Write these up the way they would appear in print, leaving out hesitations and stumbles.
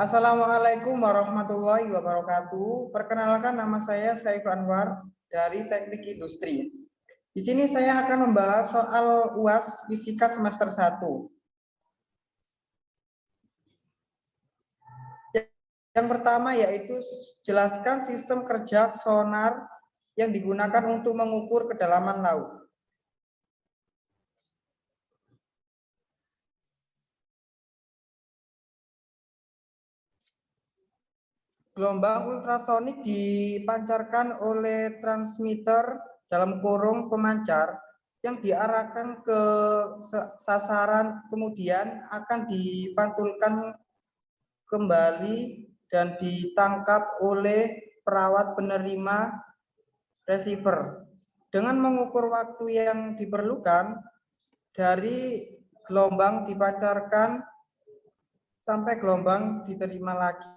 Assalamualaikum warahmatullahi wabarakatuh. Perkenalkan, nama saya Saif Anwar dari Teknik Industri. Di sini saya akan membahas soal UAS Fisika semester 1. Yang pertama yaitu jelaskan sistem kerja sonar yang digunakan untuk mengukur kedalaman laut. Gelombang ultrasonik dipancarkan oleh transmitter dalam kurung pemancar yang diarahkan ke sasaran, kemudian akan dipantulkan kembali dan ditangkap oleh perawat penerima receiver. Dengan mengukur waktu yang diperlukan dari gelombang dipancarkan sampai gelombang diterima lagi,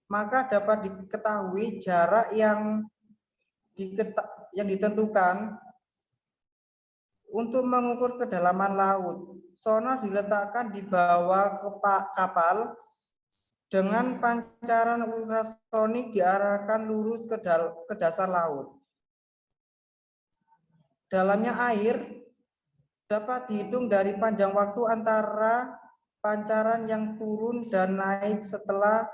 maka dapat diketahui jarak yang ditentukan untuk mengukur kedalaman laut. Sonar diletakkan di bawah kapal dengan pancaran ultrasonik diarahkan lurus ke dasar laut. Dalamnya air dapat dihitung dari panjang waktu antara pancaran yang turun dan naik setelah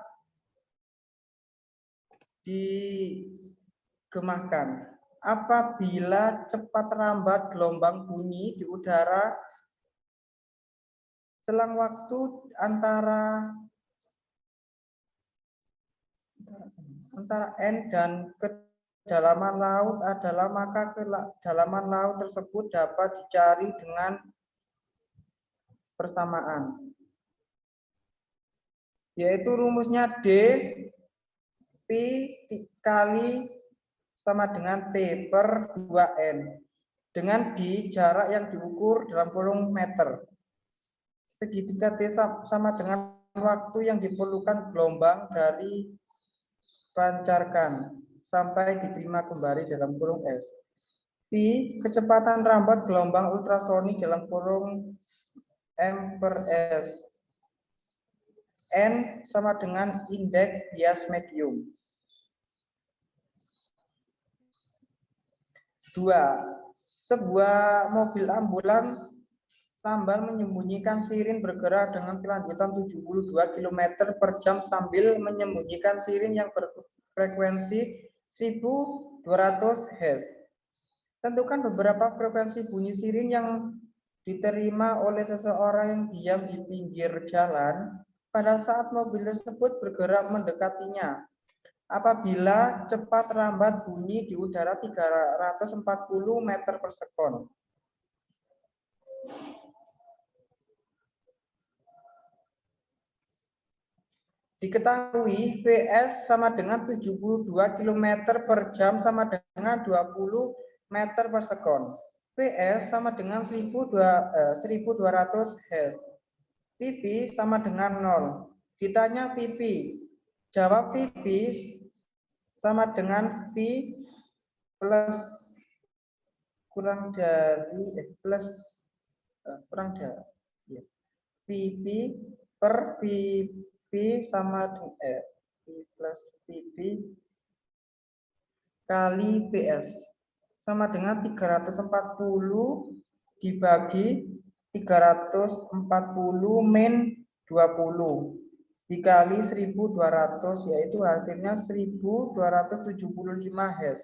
digemahkan. Apabila cepat lambat gelombang bunyi di udara, selang waktu antara N dan kedalaman laut adalah, maka kedalaman laut tersebut dapat dicari dengan persamaan, yaitu rumusnya D P kali sama dengan T per 2N dengan di jarak yang diukur dalam kurung meter. Segitiga T sama dengan waktu yang diperlukan gelombang dari pancarkan sampai diterima kembali dalam kurung S. V, kecepatan rambat gelombang ultrasonik dalam kurung M per S. N sama dengan indeks bias medium. 2. Sebuah mobil ambulan sambil menyembunyikan sirin bergerak dengan kelanjutan 72 km per jam sambil menyembunyikan sirin yang berfrekuensi 1200 Hz. Tentukan beberapa frekuensi bunyi sirin yang diterima oleh seseorang yang diam di pinggir jalan pada saat mobil tersebut bergerak mendekatinya. Apabila cepat lambat bunyi di udara 340 meter per sekon. Diketahui Vs sama dengan 72 km per jam sama dengan 20 meter per sekon. Vs sama dengan 1200 Hz. Vp sama dengan 0. Ditanya Vp. Jawab Vp sama dengan V plus kurang dari Vp per Vp sama dengan V plus Vp kali Vs sama dengan 340 dibagi 340 min 20 dikali 1200, yaitu hasilnya 1275 Hz.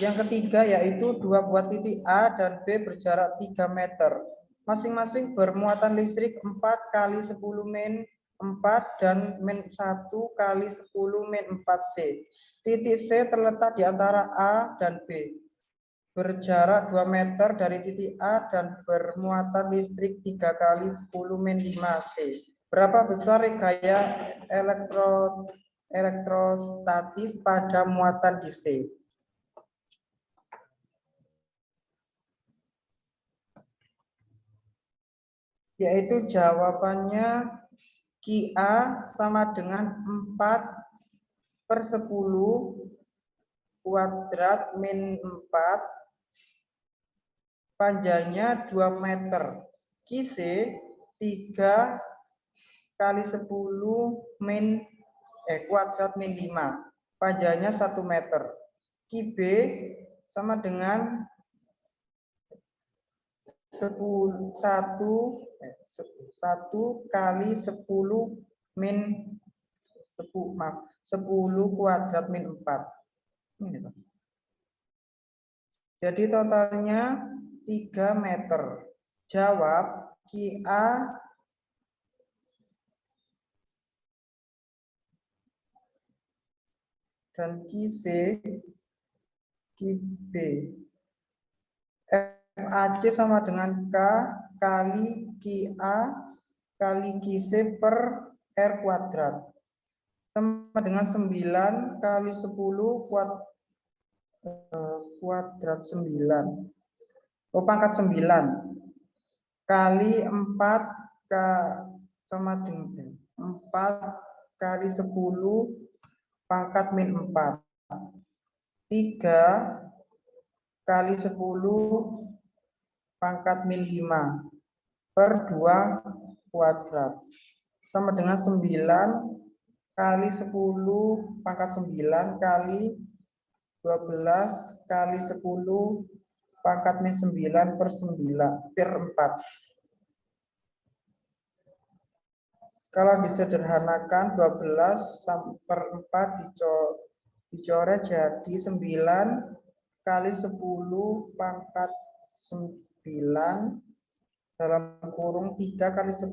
Yang ketiga yaitu dua buah titik A dan B berjarak 3 meter. Masing-masing bermuatan listrik 4 kali 10 min 4 dan min 1 kali 10 min 4C. Titik C terletak di antara A dan B. Berjarak 2 meter dari titik A dan bermuatan listrik 3 kali 10 min 5C. Berapa besar gaya elektrostatis pada muatan di C? Yaitu jawabannya QA sama dengan 4/10 kuadrat min 4 panjangnya 2 meter. QC 3 kali 10 kuadrat min 5. Panjangnya 1 meter. QB sama dengan 1 kali 10 min 10 kuadrat min 4. Jadi totalnya 3 meter. Jawab QA dan QC, QB. FAC sama dengan K kali QA kali QC per R kuadrat. Sama dengan 9 kali 10 kuadrat 9. Pangkat 9 kali 4 sama dengan 4 kali 10 pangkat min 4. 3 kali 10 pangkat min 5 per 2 kuadrat. Sama dengan 9 kali 10 pangkat 9 kali 12 kali 10 pangkat min 9 per 9 per 4. Kalau disederhanakan 12 per 4 dicoret jadi 9 kali 10 pangkat 9 dalam kurung 3 kali 10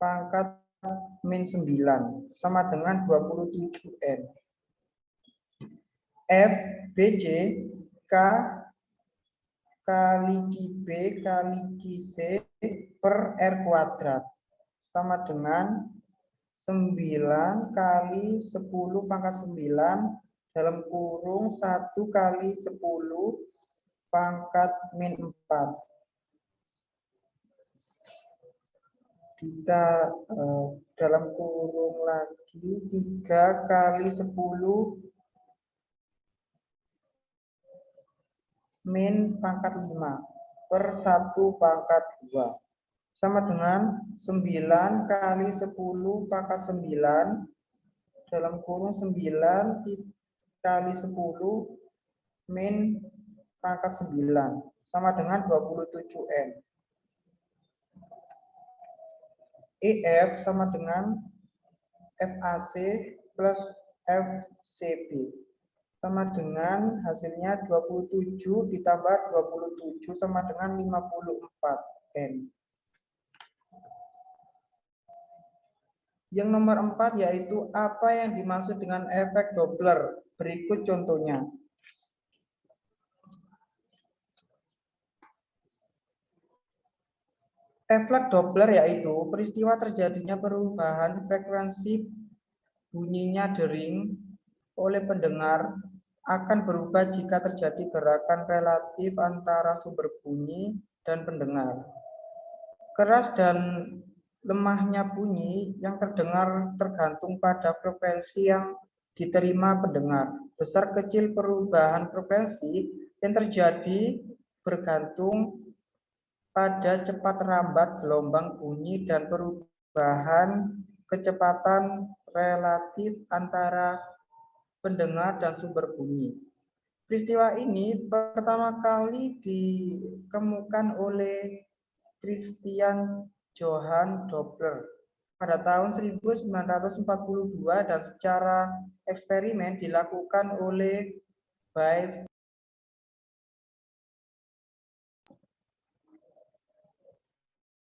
pangkat min 9 sama dengan 27N. F, BC, K kali QB kali QC per R kuadrat sama dengan 9 kali 10 pangkat 9 dalam kurung 1 kali 10 pangkat min 4. Kita dalam kurung lagi 3 kali 10 min pangkat 5 per 1 pangkat 2 sama dengan 9 kali 10 pangkat 9 dalam kurung 9 kali 10 min pangkat 9 sama dengan 27N. EF sama dengan FAC plus FCB sama dengan hasilnya 27 ditambah 27 sama dengan 54N. Yang nomor 4 yaitu apa yang dimaksud dengan efek Doppler. Berikut contohnya. Efek Doppler yaitu peristiwa terjadinya perubahan frekuensi bunyinya dering oleh pendengar akan berubah jika terjadi gerakan relatif antara sumber bunyi dan pendengar. Keras dan lemahnya bunyi yang terdengar tergantung pada frekuensi yang diterima pendengar. Besar kecil perubahan frekuensi yang terjadi bergantung pada cepat lambat gelombang bunyi dan perubahan kecepatan relatif antara pendengar dan sumber bunyi. Peristiwa ini pertama kali dikemukan oleh Christian Johann Doppler pada tahun 1942 dan secara eksperimen dilakukan oleh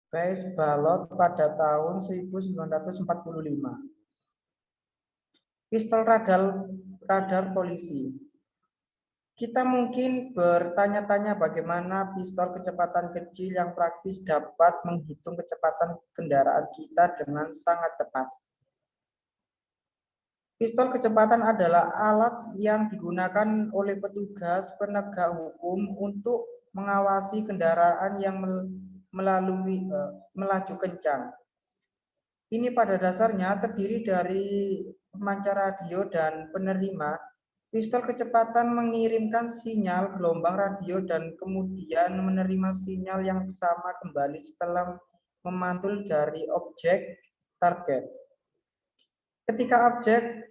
Weis-Ballot pada tahun 1945. Pistol radar polisi. Kita mungkin bertanya-tanya bagaimana pistol kecepatan kecil yang praktis dapat menghitung kecepatan kendaraan kita dengan sangat tepat. Pistol kecepatan adalah alat yang digunakan oleh petugas penegak hukum untuk mengawasi kendaraan yang melaju kencang. Ini pada dasarnya terdiri dari pemancar radio dan penerima Pistol kecepatan mengirimkan sinyal gelombang radio dan kemudian menerima sinyal yang sama kembali setelah memantul dari objek target. Ketika objek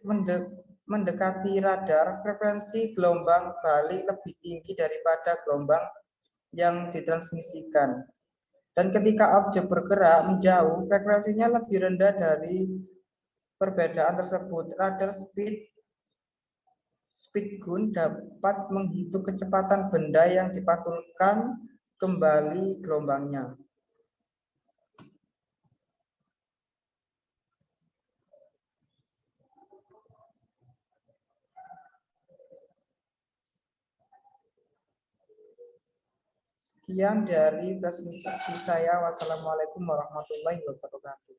mendekati radar, frekuensi gelombang balik lebih tinggi daripada gelombang yang ditransmisikan. Dan ketika objek bergerak menjauh, frekuensinya lebih rendah dari perbedaan tersebut. Radar speedgun dapat menghitung kecepatan benda yang dipantulkan kembali gelombangnya. Sekian dari presentasi saya. Wassalamualaikum warahmatullahi wabarakatuh.